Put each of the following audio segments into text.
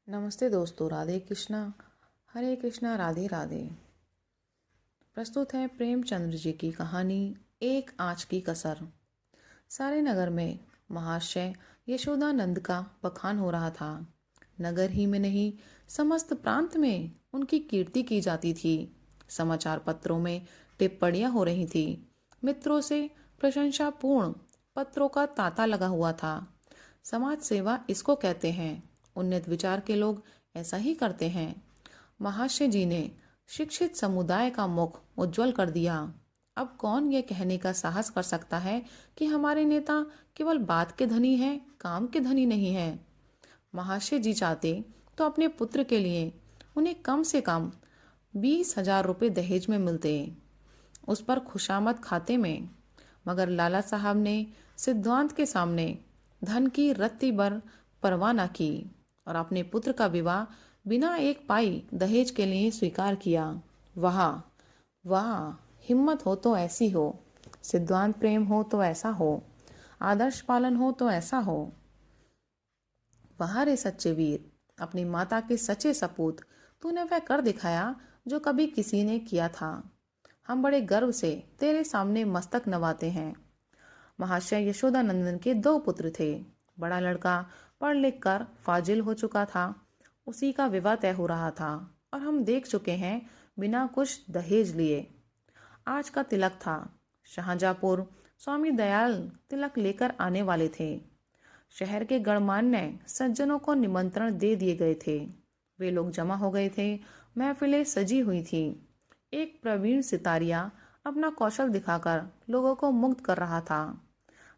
नमस्ते दोस्तों, राधे कृष्णा, हरे कृष्णा, राधे राधे। प्रस्तुत है प्रेमचंद्र जी की कहानी एक आँच की कसर। सारे नगर में महाशय यशोदानंद का बखान हो रहा था। नगर ही में नहीं, समस्त प्रांत में उनकी कीर्ति की जाती थी। समाचार पत्रों में टिप्पणियां हो रही थी। मित्रों से प्रशंसापूर्ण पत्रों का तांता लगा हुआ था। समाज सेवा इसको कहते हैं। उन्नत विचार के लोग ऐसा ही करते हैं। महाशय जी ने शिक्षित समुदाय का मुख उज्जवल कर दिया। अब कौन ये कहने का साहस कर सकता है कि हमारे नेता केवल बात के धनी हैं, काम के धनी नहीं हैं। महाशय जी चाहते तो अपने पुत्र के लिए उन्हें कम से कम 20,000 रुपये दहेज में मिलते, उस पर खुशामद खाते में। मगर लाला साहब ने सिद्धांत के सामने धन की रत्ती भर परवाह न की और अपने पुत्र का विवाह बिना एक पाई दहेज के लिए स्वीकार किया। वाह वाह, हिम्मत हो तो ऐसी हो, सिद्धांत प्रेम हो तो ऐसा हो, आदर्श पालन हो तो ऐसा हो। वाह रे सच्चे वीर, अपनी माता के सच्चे सपूत, तूने वह कर दिखाया जो कभी किसी ने किया था। हम बड़े गर्व से तेरे सामने मस्तक नवाते हैं। महाशय यशोदानंदन के 2 पुत्र थे। बड़ा लड़का पढ़ लिख कर फाजिल हो चुका था, उसी का विवाह तय हो रहा था और हम देख चुके हैं बिना कुछ दहेज लिए। आज का तिलक था। शाहजहाँपुर स्वामी दयाल तिलक लेकर आने वाले थे। शहर के गणमान्य सज्जनों को निमंत्रण दे दिए गए थे। वे लोग जमा हो गए थे। महफिलें सजी हुई थी। एक प्रवीण सितारिया अपना कौशल दिखाकर लोगों को मुग्ध कर रहा था।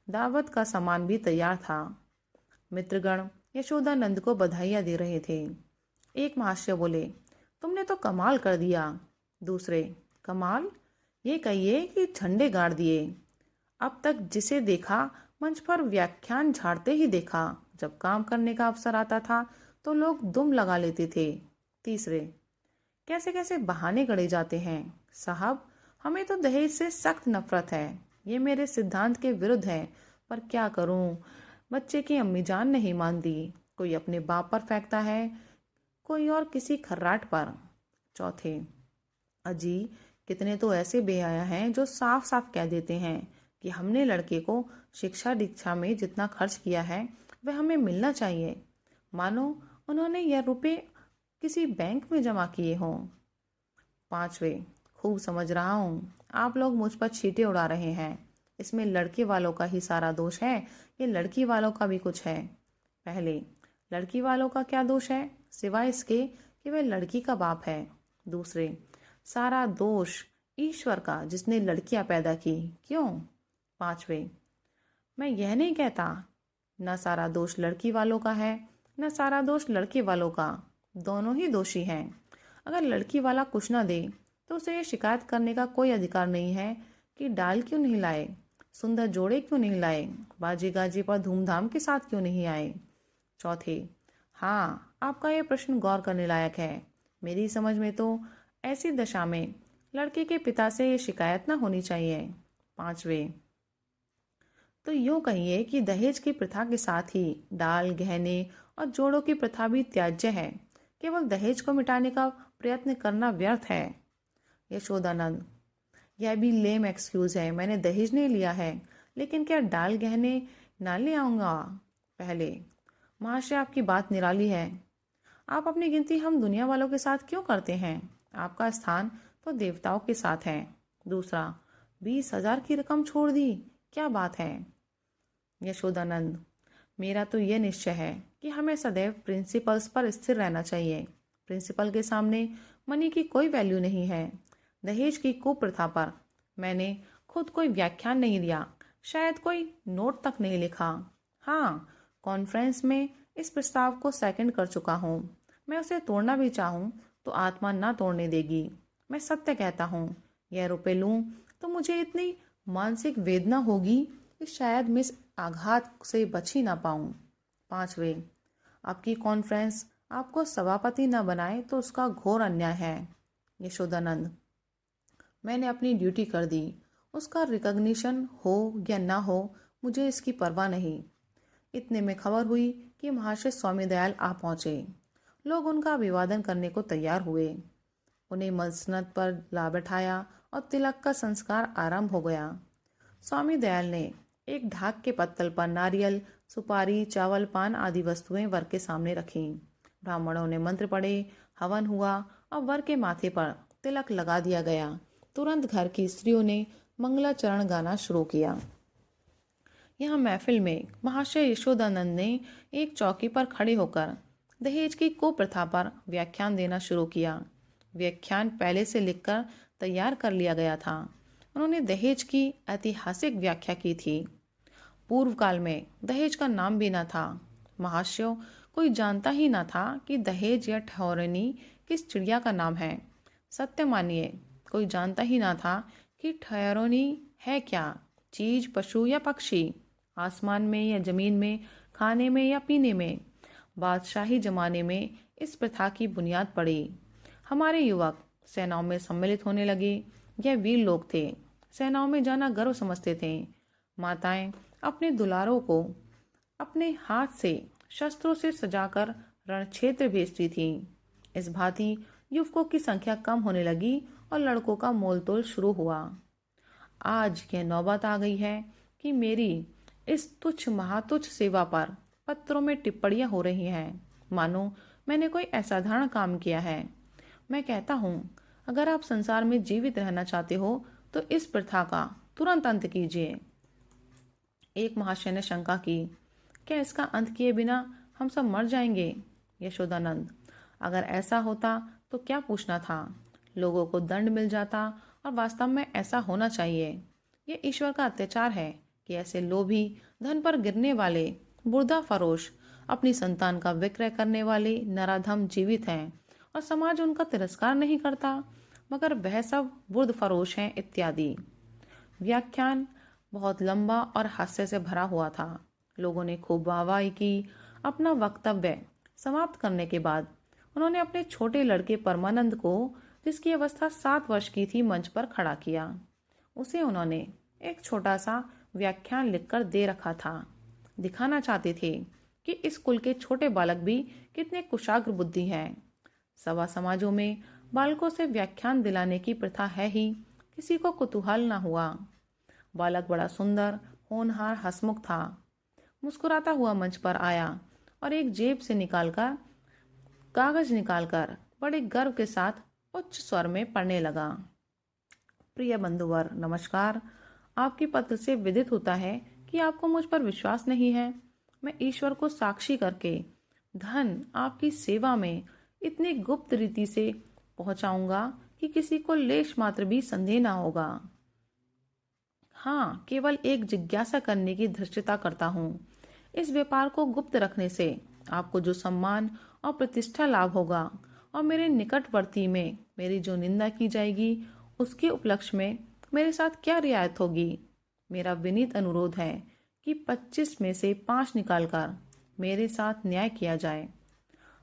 दावत का सामान भी तैयार था। मित्रगण यशोदानंद को बधाइयां दे रहे थे। एक महाशय बोले, तुमने तो कमाल कर दिया। दूसरे, कमाल? ये कहिए कि झंडे गाड़ दिए। अब तक जिसे देखा मंच पर व्याख्यान झाड़ते ही देखा। जब काम करने का अवसर आता था तो लोग दुम लगा लेते थे। तीसरे, कैसे कैसे बहाने गढ़े जाते हैं। साहब, हमें तो दहेज से सख्त नफरत है। ये मेरे सिद्धांत के विरुद्ध है, पर क्या करूं, बच्चे की अम्मी जान नहीं मानती। कोई अपने बाप पर फेंकता है, कोई और किसी खर्राट पर। चौथे, अजी, कितने तो ऐसे बेहया हैं जो साफ साफ कह देते हैं कि हमने लड़के को शिक्षा दीक्षा में जितना खर्च किया है वह हमें मिलना चाहिए, मानो उन्होंने यह रुपए किसी बैंक में जमा किए हों। पांचवे, खूब समझ रहा हूँ आप लोग मुझ पर छींटे उड़ा रहे हैं। इसमें लड़के वालों का ही सारा दोष है, ये लड़की वालों का भी कुछ है। पहले, लड़की वालों का क्या दोष है सिवाय इसके कि वह लड़की का बाप है। दूसरे, सारा दोष ईश्वर का जिसने लड़कियां पैदा की, क्यों। पांचवे, मैं यह नहीं कहता न सारा दोष लड़की वालों का है न सारा दोष लड़के वालों का, दोनों ही दोषी हैं। अगर लड़की वाला कुछ ना दे तो उसे ये शिकायत करने का कोई अधिकार नहीं है कि डाल क्यों नहीं लाए, सुंदर जोड़े क्यों नहीं लाए, बाजी गाजी पर धूमधाम के साथ क्यों नहीं आए। चौथे, हाँ, आपका ये प्रश्न गौर करने लायक है। मेरी समझ में तो ऐसी दशा में लड़के के पिता से ये शिकायत ना होनी चाहिए। पांचवे, तो यूं कहिए कि दहेज की प्रथा के साथ ही डाल, गहने और जोड़ों की प्रथा भी त्याज्य है। केवल दहेज को मिटाने का प्रयत्न करना व्यर्थ है। यशोदानंद, यह भी लेम एक्सक्यूज है। मैंने दहेज नहीं लिया है, लेकिन क्या डाल गहने ना ले आऊंगा। पहले, महाशय आपकी बात निराली है। आप अपनी गिनती हम दुनिया वालों के साथ क्यों करते हैं। आपका स्थान तो देवताओं के साथ है। दूसरा, 20,000 की रकम छोड़ दी, क्या बात है। यशोदानंद, मेरा तो यह निश्चय है कि हमें सदैव प्रिंसिपल्स पर स्थिर रहना चाहिए। प्रिंसिपल के सामने मनी की कोई वैल्यू नहीं है। दहेज की कुप्रथा पर मैंने खुद कोई व्याख्यान नहीं दिया, शायद कोई नोट तक नहीं लिखा। हाँ, कॉन्फ्रेंस में इस प्रस्ताव को सेकंड कर चुका हूँ। मैं उसे तोड़ना भी चाहूँ तो आत्मा ना तोड़ने देगी। मैं सत्य कहता हूँ, यह रुपए लूँ तो मुझे इतनी मानसिक वेदना होगी कि शायद मैं इस आघात से बच ही ना पाऊँ। पांचवे, आपकी कॉन्फ्रेंस आपको सभापति न बनाए तो उसका घोर अन्याय है। यशोदानंद, मैंने अपनी ड्यूटी कर दी, उसका रिकॉग्निशन हो या ना हो मुझे इसकी परवाह नहीं। इतने में खबर हुई कि महाशय स्वामी दयाल आ पहुंचे। लोग उनका अभिवादन करने को तैयार हुए। उन्हें मसनद पर ला बैठाया और तिलक का संस्कार आरंभ हो गया। स्वामी दयाल ने एक ढाक के पत्तल पर नारियल, सुपारी, चावल, पान आदि वस्तुएं वर के सामने रखीं। ब्राह्मणों ने मंत्र पढ़े, हवन हुआ और वर के माथे पर तिलक लगा दिया गया। तुरंत घर की स्त्रियों ने मंगलाचरण गाना शुरू किया। यहाँ महफिल में महाशय यशोदानंद ने एक चौकी पर खड़े होकर दहेज की कुप्रथा पर व्याख्यान देना शुरू किया। व्याख्यान पहले से लिखकर तैयार कर लिया गया था। उन्होंने दहेज की ऐतिहासिक व्याख्या की थी। पूर्व काल में दहेज का नाम भी न था। महाशय कोई जानता ही न था कि दहेज या ठहरनी किस चिड़िया का नाम है। सत्य मानिए, कोई जानता ही न था कि ठहरनी है क्या, चीज, पशु या पक्षी, आसमान में या जमीन में, खाने में या पीने में। बादशाही जमाने में इस प्रथा की बुनियाद पड़ी। हमारे युवक सेनाओं में सम्मिलित होने लगे। यह वीर लोग थे, सेनाओं में जाना गर्व समझते थे। माताएं अपने दुलारों को अपने हाथ से शस्त्रों से सजाकर रणक्षेत्र भेजती थीं। इस भांति युवकों की संख्या कम होने लगी और लड़कों का मोलतोल शुरू हुआ। आज यह नौबत आ गई है कि मेरी इस तुच्छ महातुच्छ सेवा पर पत्रों में टिप्पणियां हो रही हैं, मानो मैंने कोई असाधारण काम किया है। मैं कहता हूँ, अगर आप संसार में जीवित रहना चाहते हो तो इस प्रथा का तुरंत अंत कीजिए। एक महाशय ने शंका की, क्या इसका अंत किए बिना हम सब मर जाएंगे? यशोदानंद, अगर ऐसा होता तो क्या पूछना था? लोगों को दंड मिल जाता और वास्तव में ऐसा होना चाहिए। ये ईश्वर का अत्याचार है कि ऐसे लोभी, धन पर गिरने वाले, बुर्दा फरोश, अपनी संतान का विक्रय करने वाले नराधम जीवित हैं और समाज उनका तिरस्कार नहीं करता, मगर वह सब बुर्द फरोश हैं इत्यादि। व्याख्यान बहुत लंबा और हास्य से भरा हुआ था। लोगों ने खूब वाहवाही की। अपना वक्तव्य समाप्त करने के बाद उन्होंने अपने छोटे लड़के परमानंद को, जिसकी अवस्था 7 वर्ष की थी, मंच पर खड़ा किया। उसे उन्होंने एक छोटा सा व्याख्यान लिखकर दे रखा था। दिखाना चाहते थे कि इस कुल के छोटे बालक भी कितने कुशाग्र बुद्धि हैं। सभा समाजों में बालकों से व्याख्यान दिलाने की प्रथा है ही, किसी को कुतूहल न हुआ। बालक बड़ा सुंदर, होनहार, हंसमुख था। मुस्कुराता हुआ मंच पर आया और एक जेब से कागज निकालकर बड़े गर्व के साथ उच्च स्वर में पढ़ने लगा। प्रिय बंधुवर, नमस्कार। आपके पत्र से विदित होता है कि आपको मुझ पर विश्वास नहीं है। मैं ईश्वर को साक्षी करके धन आपकी सेवा में इतनी गुप्त रीति से पहुंचाऊंगा कि किसी को लेश मात्र भी संदेह ना होगा। हाँ, केवल एक जिज्ञासा करने की धृष्टता करता हूँ। इस व्यापार को गुप्त रखने से आपको जो सम्मान और प्रतिष्ठा लाभ होगा और मेरे निकटवर्ती में मेरी जो निंदा की जाएगी, उसके उपलक्ष्य में मेरे साथ क्या रियायत होगी। मेरा विनीत अनुरोध है कि 25 में से 5 निकालकर मेरे साथ न्याय किया जाए।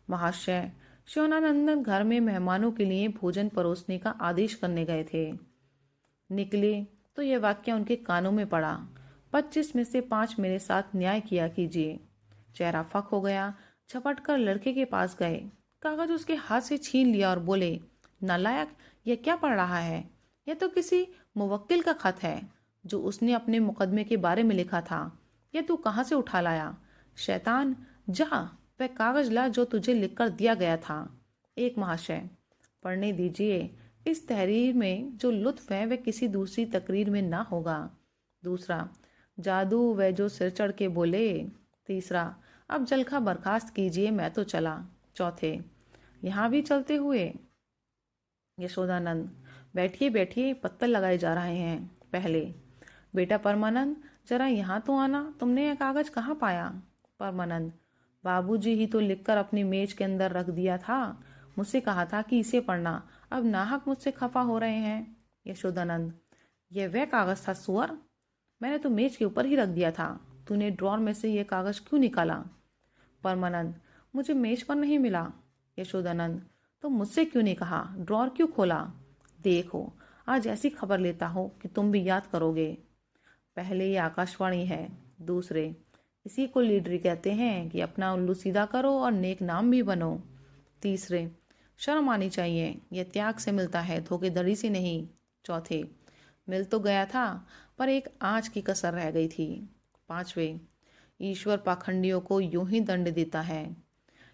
महाशय शिवानंदन घर में मेहमानों के लिए भोजन परोसने का आदेश करने गए थे। निकले तो यह वाक्य उनके कानों में पड़ा, 25 में से 5 मेरे साथ न्याय किया कीजिए। चेहरा फक हो गया। झपट कर लड़के के पास गए, कागज उसके हाथ से छीन लिया और बोले, नालायक, यह क्या पढ़ रहा है? यह तो किसी मुवक्किल का खत है जो उसने अपने मुकदमे के बारे में लिखा था। यह तू कहाँ से उठा लाया? शैतान, जा वह कागज ला जो तुझे लिखकर दिया गया था। एक महाशय, पढ़ने दीजिए। इस तहरीर में जो लुत्फ है वह किसी दूसरी तकरीर में ना होगा। दूसरा, जादू वह जो सिर चढ़ के बोले। तीसरा, अब जलखा बर्खास्त कीजिए, मैं तो चला। चौथे, यहाँ भी चलते हुए? यशोदानंद, बैठिए बैठिए, पत्तल लगाए जा रहे हैं। पहले, बेटा परमानंद, जरा यहाँ तो आना, तुमने यह कागज कहाँ पाया? परमानंद, बाबूजी ही तो लिखकर अपनी मेज के अंदर रख दिया था। मुझसे कहा था कि इसे पढ़ना। अब नाहक मुझसे खफा हो रहे हैं। यशोदानंद, यह वह कागज था सुअर? मैंने तो मेज के ऊपर ही रख दिया था। तूने ड्रॉर में से यह कागज क्यों निकाला? परमानंद, मुझे मेज पर नहीं मिला। यशोदानंद, तो मुझसे क्यों नहीं कहा? ड्रॉर क्यों खोला? देखो, आज ऐसी खबर लेता हो कि तुम भी याद करोगे। पहले ये आकाशवाणी है। दूसरे, इसी को लीडरी कहते हैं कि अपना उल्लू सीधा करो और नेक नाम भी बनो। तीसरे, शर्म आनी चाहिए, यह त्याग से मिलता है, धोखेधड़ी से नहीं। चौथे, मिल तो गया था पर एक आँच की कसर रह गई थी। पांचवे, ईश्वर पाखंडियों को यूं ही दंड देता है।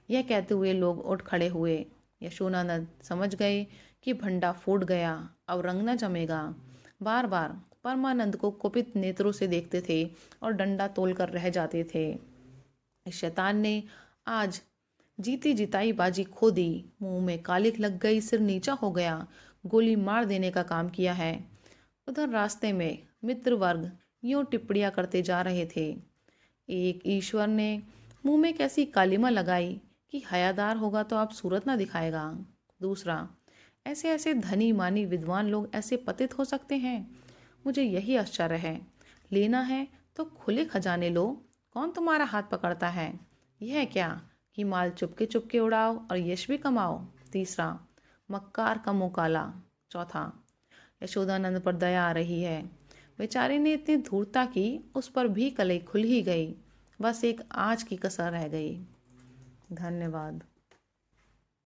यह कहते हुए लोग उठ खड़े हुए। यशोदानंद समझ गए कि भंडा फूट गया, अब रंग न जमेगा। बार बार परमानंद को कुपित नेत्रों से देखते थे और डंडा तोलकर रह जाते थे। इस शैतान ने आज जीती जिताई बाजी खो दी, मुंह में कालिख लग गई, सिर नीचा हो गया, गोली मार देने का काम किया है। उधर रास्ते में मित्र वर्ग यूं टिप्पणियां करते जा रहे थे। एक ईश्वर ने मुंह में कैसी कालिमा लगाई कि हयादार होगा तो आप सूरत ना दिखाएगा। दूसरा, ऐसे ऐसे धनी मानी विद्वान लोग ऐसे पतित हो सकते हैं, मुझे यही आश्चर्य है। लेना है तो खुले खजाने लो, कौन तुम्हारा हाथ पकड़ता है। यह क्या कि माल चुपके चुपके उड़ाओ और यश भी कमाओ। तीसरा, मक्कार का मुंह काला। चौथा, यशोदानंद पर दया आ रही है। बेचारे ने इतनी धूर्तता की, उस पर भी कलई खुल ही गई, बस एक आँच की कसर रह गई। धन्यवाद।